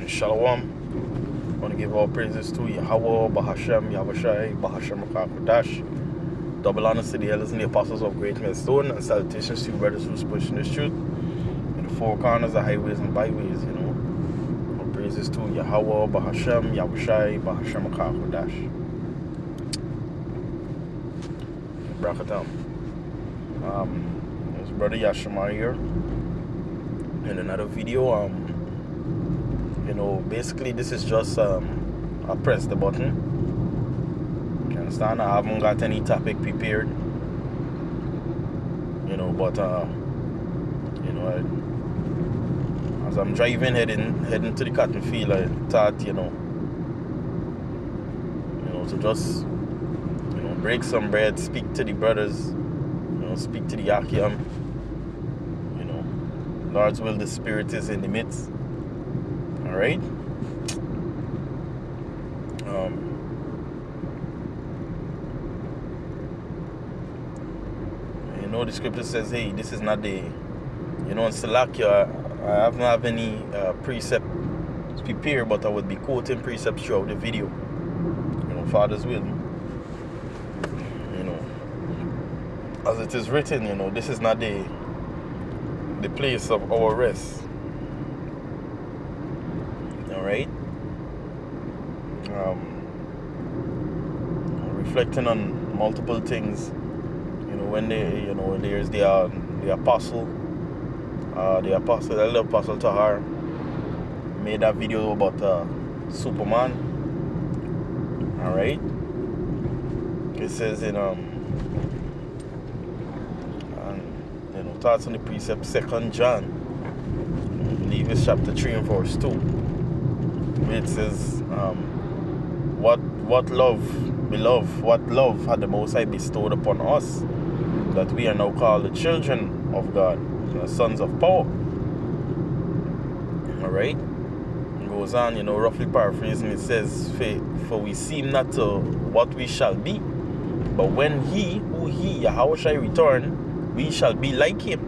Shalom. I want to give all praises to Yahweh, Bahashem, Yahushai, Bahashem Kodash. Double honors to the elders and the apostles of Great Millstone, and salutations to you brothers who's pushing this truth in the four corners of highways and byways, All praises to Yahweh, Bahashem, Yahushai, Bahashem Kodash. Brakatam. There's Brother Yashima here in another video. Basically this is just I press the button. You understand? I haven't got any topic prepared. But as I'm driving heading to the cotton field, I thought, to just break some bread, speak to the brothers, speak to the Yakiam. Lord's will, the Spirit is in the midst. Alright? The scripture says, hey, this is not the, in Salakia, I haven't have any precept prepared, but I would be quoting precepts throughout the video. Father's will. As it is written, this is not the place of our rest. Alright? Reflecting on multiple things, when there's the apostle, the elder apostle Tahar made that video about Superman. Alright? It says in thoughts on the precept 2 John, I believe it's chapter 3 and verse 2. It says, what love, beloved, what love had the Most High bestowed upon us, that we are now called the children of God, the sons of power. Alright? It goes on, roughly paraphrasing, it says, for we seem not to what we shall be, but when Yahweh shall return, we shall be like him.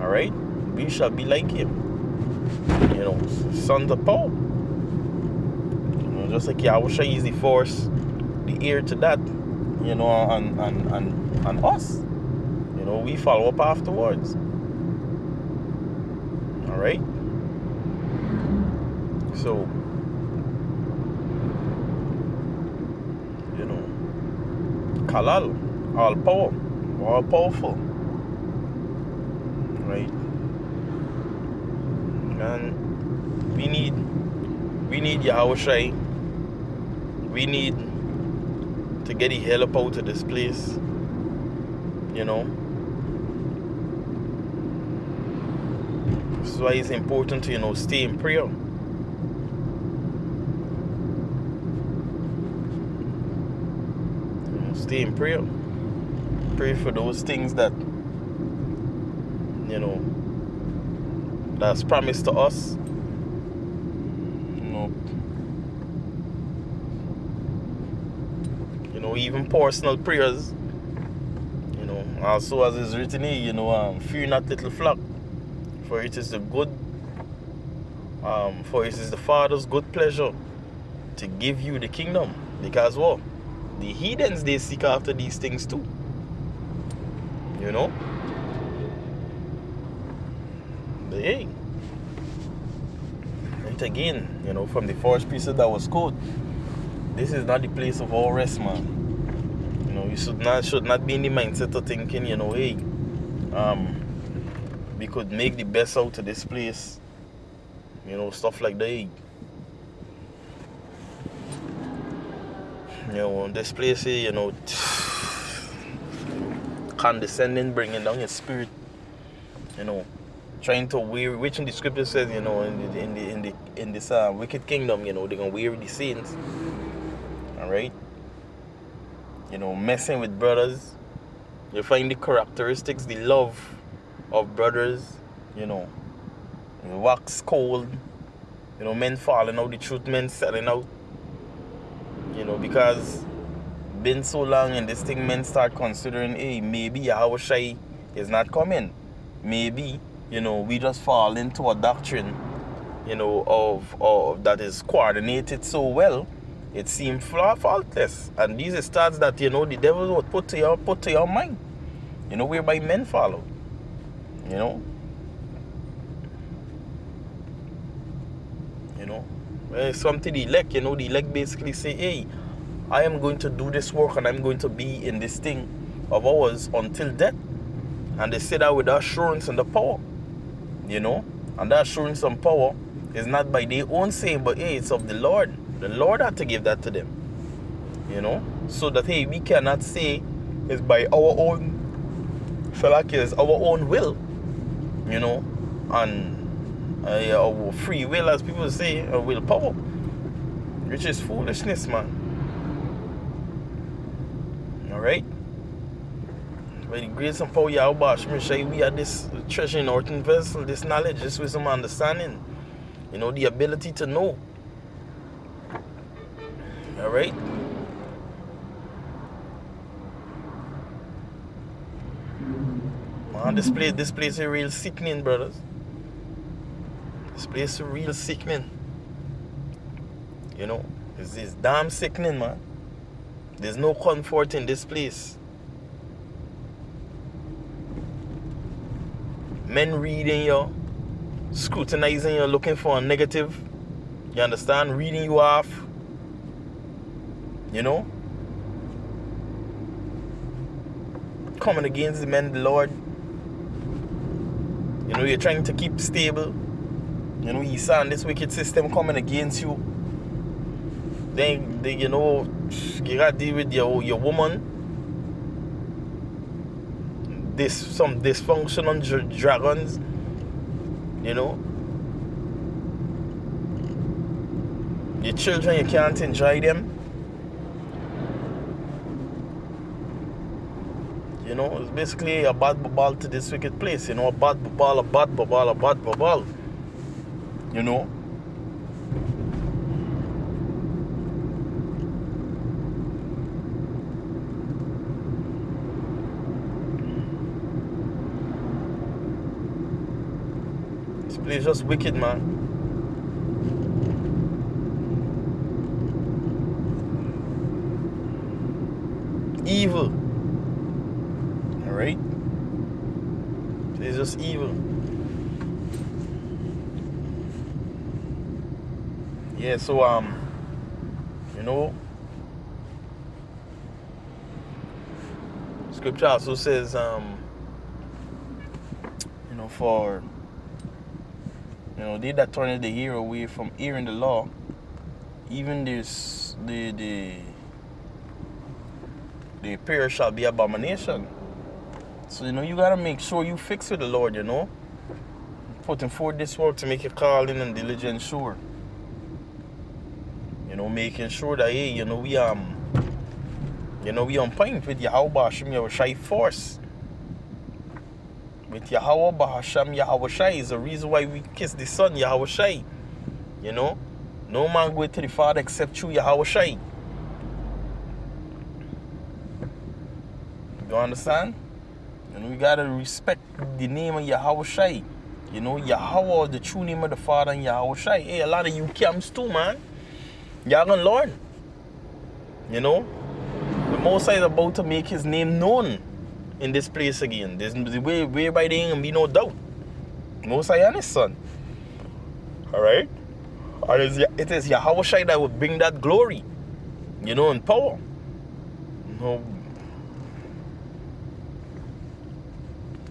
Alright? We shall be like him. Sons of power. Just like Yahweh is the force, the heir to that, and us. We follow up afterwards. Alright? So, Kalal, all power, all powerful. Right? And we need Yahushai. We need to get the hell up out of this place. This is why it's important to, stay in prayer. Stay in prayer. Pray for those things that, that's promised to us. Even personal prayers. Also as is written here, fear not, little flock, for it is the Father's good pleasure to give you the kingdom. Because what? The heathens, they seek after these things too. Hey. And again, from the first precept that was quoted, this is not the place of all rest, man. You should not be in the mindset of thinking, hey, we could make the best out of this place. Stuff like that. This place here, condescending, bringing down your spirit, trying to weary, which in the scripture says, in this wicked kingdom, they're gonna weary the saints. Alright? Messing with brothers. You find the characteristics, the love of brothers, wax cold, men falling out, the truth men selling out. Because been so long and this thing, men start considering, hey, maybe Yahushai is not coming. Maybe, we just fall into a doctrine of that is coordinated so well, it seems faultless. And these are stats that, the devil would put to your mind, whereby men follow. You know, something the elect, the elect basically say, hey, I am going to do this work and I'm going to be in this thing of ours until death. And they say that with the assurance and the power, and the assurance and power is not by their own saying, but hey, it's of the Lord. The Lord had to give that to them, so that, hey, we cannot say it's by our own, it's our own will, and our free will, as people say, or willpower, which is foolishness, man. Alright? By the grace and power of Yahweh Hashem Yeshai, we are this treasure in earthen vessel, this knowledge, this wisdom, understanding, the ability to know. Alright? Man, this place is real sickening, brothers. This place is real sickening. It's damn sickening, man. There's no comfort in this place. Men reading you, scrutinizing you, looking for a negative. You understand? Reading you off. Coming against the men of the Lord. You're trying to keep stable. You saw this wicked system coming against you. Then you gotta deal with your woman. Some dysfunctional dragons. Your children, you can't enjoy them. It's basically a bad babal to this wicked place. A bad babal. This place is just wicked, man. Evil. Alright? It's just evil. Yeah, so scripture also says for they that turn the ear away from hearing the law, even this the prayer shall be abomination. So you gotta make sure you fix with the Lord, putting forth this work to make your calling and diligence sure. Making sure that, hey, we on point with Yahweh Hashem Yahushai force. With Yahweh Hashem Yahushai is the reason why we kiss the Son Yahushai. No man go to the Father except through Yahushai. You understand? We gotta respect the name of Yahushai. Yahweh, the true name of the Father, and Yahushai. Hey, a lot of you camps too, man. Y'all gonna learn. The Most High is about to make his name known in this place again. There's the way whereby there ain't gonna be no doubt. Most High and his Son. Alright? It is Yahushai that will bring that glory. And power.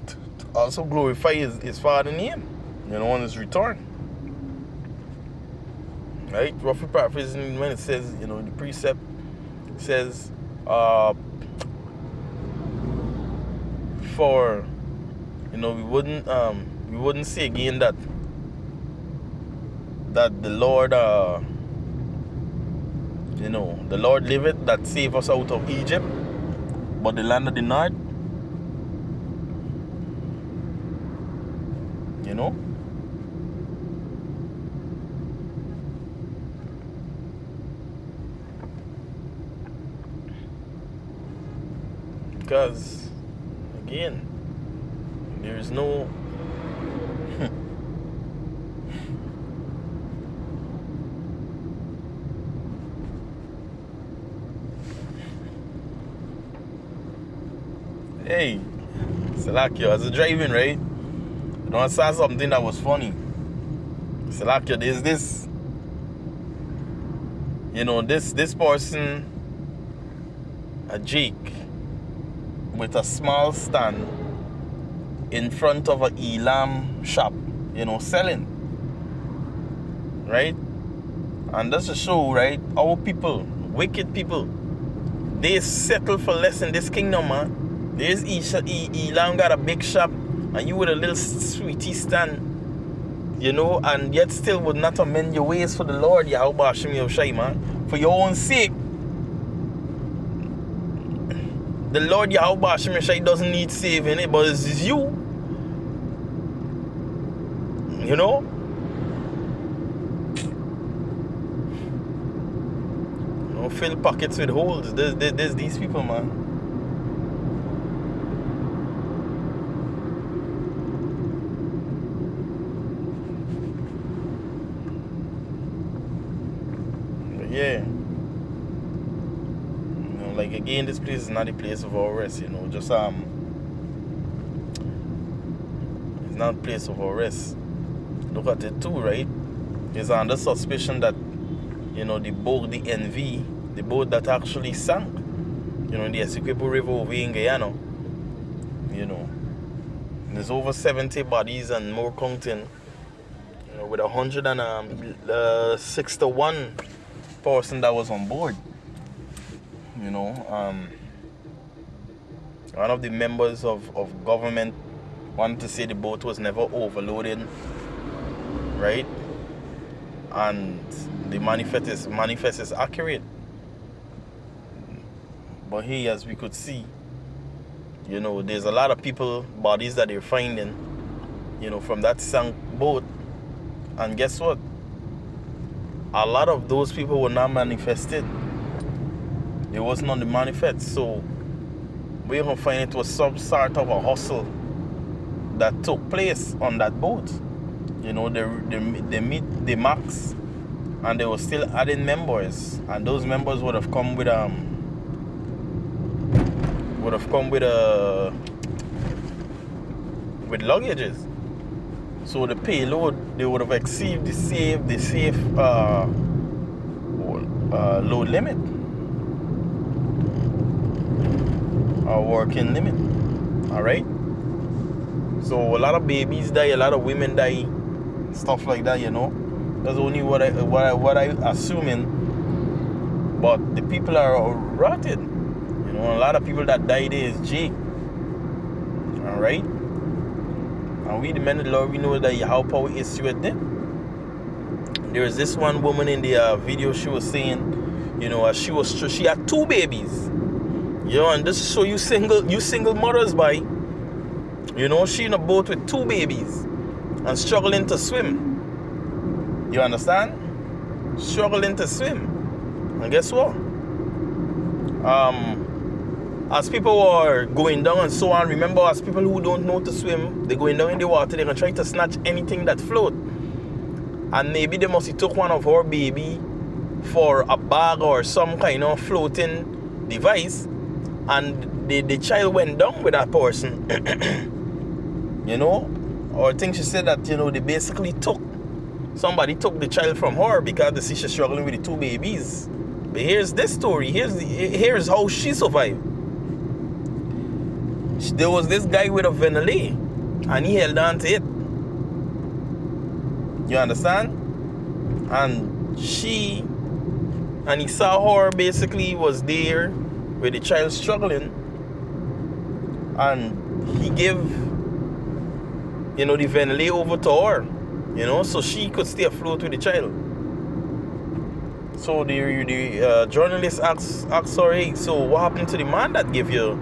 To also glorify his Father name. On his return. Right? Roughly paraphrasing when it says, the precept says, for, we wouldn't say again that the Lord, the Lord liveth that saved us out of Egypt, but the land of the north, Because, again, there is no Hey, Salakio, as a driving, right? You know, I saw something that was funny. Salakio, there's this, you know, this person, a Jake, with a small stand in front of a Elam shop, you know, selling, right? And that's to show, right, our people, wicked people, they settle for less in this kingdom, man. There's Elam got a big shop, and you with a little sweetie stand, you know, and yet still would not amend your ways for the Lord, Yahweh Hashem Yahushai, man. For your own sake. The Lord Yahweh Hashem Yahushai doesn't need saving, it, but it's you. You know? You know, fill pockets with holes. There's these people, man. But yeah. You know, like again, this place is not a place of our rest, you know. Just it's not a place of our rest. Look at it too, right? It's under suspicion that, you know, the boat, the NV, the boat that actually sank, you know, in the Essequibo River over in Guyana, you know, there's over 70 bodies and more counting, you know, with 161 person that was on board, you know. One of the members of government wanted to say the boat was never overloaded, right? And the manifest is accurate. But here, as we could see, you know, there's a lot of people, bodies that they're finding, you know, from that sunk boat. And guess what? A lot of those people were not manifested. It wasn't on the manifest. So we're going to find it was some sort of a hustle that took place on that boat. You know, they meet the max, and they were still adding members, and those members would have come with luggages. So the payload, they would have exceeded the safe load limit, or working limit. All right. So a lot of babies die, a lot of women die, stuff like that, you know. That's only what I assuming. But the people are rotted. You know, a lot of people that died there is Jake. Alright? And we the men of the Lord, we know that how power is with them. There is this one woman in the video, she was saying, you know, she had 2 babies. You know, and this is so you single mothers by. You know, she in a boat with 2 babies and struggling to swim. You understand? Struggling to swim. And guess what? As people are going down and so on, remember, as people who don't know to swim, they're going down in the water, they're going to try to snatch anything that float. And maybe they must have took one of her baby for a bag or some kind of floating device, and the child went down with that person. You know? Or I think she said that, you know, they basically somebody took the child from her because they see she's struggling with the 2 babies. But here's this story. Here's how she survived. There was this guy with a Venelay, and he held on to it. You understand? And he saw her basically was there with the child struggling, and he gave, you know, the Venelay over to her, you know, so she could stay afloat with the child. So the journalist asked her, hey, so what happened to the man that gave you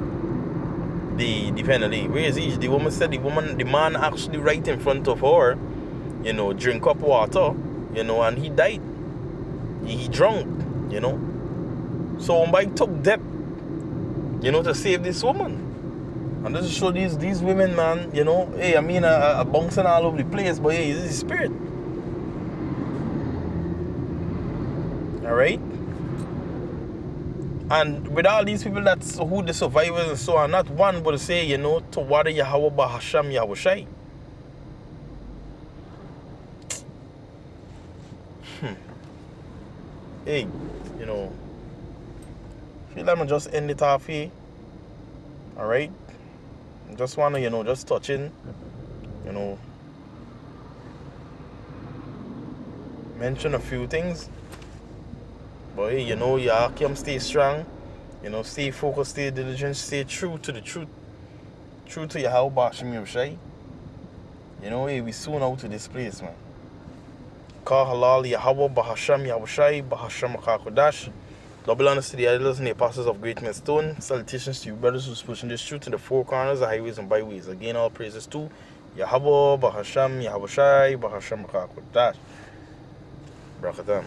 the Venelay? Where is he? The woman said the man actually right in front of her, you know, drink up water, you know, and he died. He drunk, you know. So Mike took that, you know, to save this woman. And this is show these women, man, you know, hey, I mean, bouncing all over the place, but hey, this is spirit. Alright? And with all these people that's who the survivors and so on, not one but say, you know, Tawada Yahweh Bahasham Yahushai. Hey, you know, feel like I'm just end it off here. Alright? Just wanna, you know, just touching, you know, mention a few things. But hey, you know, you can stay strong, you know, stay focused, stay diligent, stay true to the truth. True to Yahweh Bahasham Yahushai. You know, hey, we soon out to this place, man. Ka halal Yahweh Bahasham Yahushai Bahasham Kakodash. Double honors to the elders and the apostles of Great Millstone. Salutations to you brothers who's pushing this truth in the four corners, the highways and byways. Again, all praises to Yahweh Bahasham Yahushai Bahasham Kakodash. Brakatam.